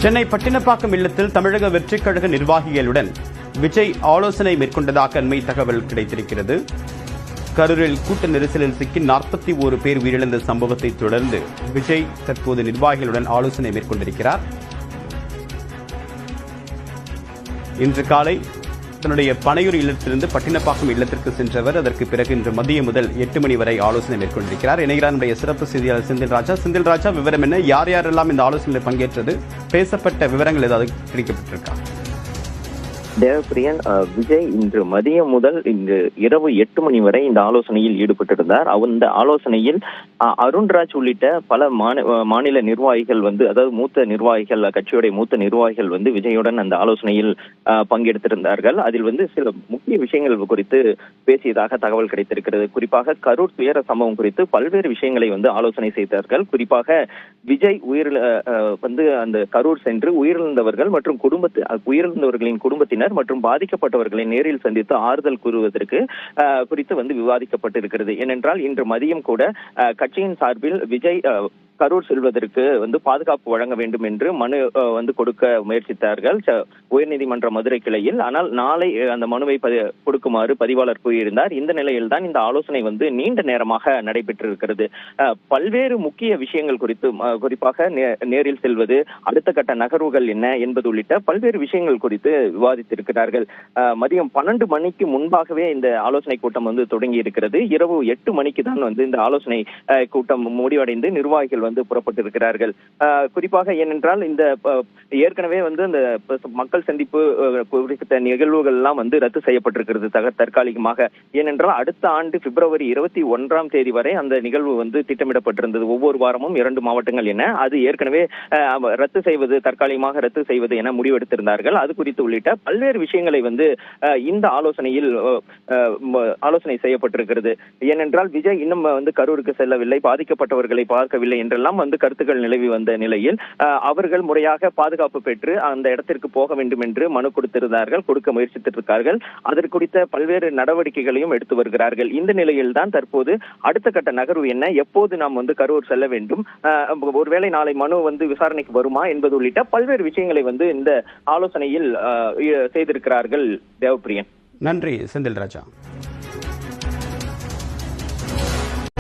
சென்னை பட்டினப்பாக்கம் இல்லத்தில் தமிழக வெற்றிக் கழக நிர்வாகிகளுடன் விஜய் ஆலோசனை மேற்கொண்டதாக அண்மை தகவல் கிடைத்திருக்கிறது. கரூரில் கூட்ட நெரிசலில் சிக்கி 41 பேர் உயிரிழந்த சம்பவத்தை தொடர்ந்து விஜய் தற்போது நிர்வாகிகளுடன் ஆலோசனை மேற்கொண்டிருக்கிறார். இன்று காலை தன்னுடைய பனையூர் இல்லத்திலிருந்து பட்டினப்பாக்கம் இல்லத்திற்கு சென்றவர் அதற்கு பிறகு இன்று மதியம் முதல் 8 மணி வரை ஆலோசனை மேற்கொண்டிருக்கிறார். இணைகிறார் சிறப்பு செய்தியாளர் செந்தில் ராஜா. விவரம் என்ன? யார் யாரெல்லாம் இந்த ஆலோசனையில் பங்கேற்றது? பேசப்பட்ட விவரங்கள் ஏதாவது கிடைக்கப்பட்டிருக்கா? தேவப்பிரியன், விஜய் இன்று மதியம் முதல் இன்று இரவு 8 மணி வரை இந்த ஆலோசனையில் ஈடுபட்டிருந்தார். அந்த ஆலோசனையில் அருண்ராஜ் உள்ளிட்ட பல மாநில நிர்வாகிகள் அதாவது மூத்த நிர்வாகிகள், கட்சியுடைய மூத்த நிர்வாகிகள் விஜயுடன் அந்த ஆலோசனையில் பங்கெடுத்திருந்தார்கள். அதில் சில முக்கிய விஷயங்கள் குறித்து பேசியதாக தகவல் கிடைத்திருக்கிறது. குறிப்பாக கரூர் துயர சம்பவம் குறித்து பல்வேறு விஷயங்களை ஆலோசனை செய்தார்கள். குறிப்பாக விஜய் அந்த கரூர் சென்று உயிரிழந்தவர்கள் மற்றும் உயிரிழந்தவர்களின் குடும்பத்தினர் மற்றும் பாதிக்கப்பட்டவர்களை நேரில் சந்தித்து ஆறுதல் கூறுவதற்கு குறித்து விவாதிக்கப்பட்டிருக்கிறது. ஏனென்றால் இன்று மதியம் கூட கட்சியின் சார்பில் விஜய் கரூர் செல்வதற்கு பாதுகாப்பு வழங்க வேண்டும் என்று மனு கொடுக்க முயற்சித்தார்கள் உயர்நீதிமன்ற மதுரை கிளையில். ஆனால் நாளை அந்த மனுவை கொடுக்குமாறு பதிவாளர் கூறியிருந்தார். இந்த நிலையில் தான் இந்த ஆலோசனை நீண்ட நேரமாக நடைபெற்றிருக்கிறது. பல்வேறு முக்கிய விஷயங்கள் குறித்து, குறிப்பாக நேரில் செல்வது, அடுத்த கட்ட நகர்வுகள் என்ன என்பது உள்ளிட்ட பல்வேறு விஷயங்கள் குறித்து விவாதித்திருக்கிறார்கள். மதியம் 12 மணிக்கு முன்பாகவே இந்த ஆலோசனை கூட்டம் தொடங்கி இருக்கிறது. இரவு 8 மணிக்கு தான் இந்த ஆலோசனை கூட்டம் முடிவடைந்து நிர்வாகிகள் புறப்பட்டிருக்கிறார்கள். குறிப்பாக ஏனென்றால் இந்த ஏற்கனவே அந்த மக்கள் சந்திப்பு குறித்த நிகழ்வுகள் எல்லாம் ரத்து செய்யப்பட்டிருக்கிறது தற்காலிகமாக. ஏனென்றால் அடுத்த ஆண்டு பிப்ரவரி 21ஆம் தேதி வரை அந்த நிகழ்வு திட்டமிடப்பட்டிருந்தது. ஒவ்வொரு வாரமும் 2 மாவட்டங்கள் என அது ஏற்கனவே ரத்து செய்வது, தற்காலிகமாக ரத்து செய்வது என முடிவெடுத்திருந்தார்கள். அது குறித்து உள்ளிட்ட பல்வேறு விஷயங்களை இந்த ஆலோசனையில் ஆலோசனை செய்யப்பட்டிருக்கிறது. ஏனென்றால் விஜய் இன்னும் கரூருக்கு செல்லவில்லை, பாதிக்கப்பட்டவர்களை பார்க்கவில்லை என்றெல்லாம் கருத்துக்கள் நிலவி வந்த நிலையில் அவர்கள் முறையாக பாதுகாப்பு பெற்று அந்த இடத்திற்கு போக வேண்டும் என்று மனு கொடுக்க முயற்சித்திருக்கிறார்கள். அதற்கு குறித்த பல்வேறு நடவடிக்கைகளையும் எடுத்து வருகிறார்கள். இந்த நிலையில் தான் தற்போது அடுத்த கட்ட நகர்வு என்ன, எப்போது நாம் கரூர் செல்ல வேண்டும், ஒருவேளை நாளை மனு விசாரணைக்கு வருமா என்பது உள்ளிட்ட பல்வேறு விஷயங்களை இந்த ஆலோசனையில் செய்திருக்கிறார்கள். தேவப்பிரியன், நன்றி செந்தில் ராஜா.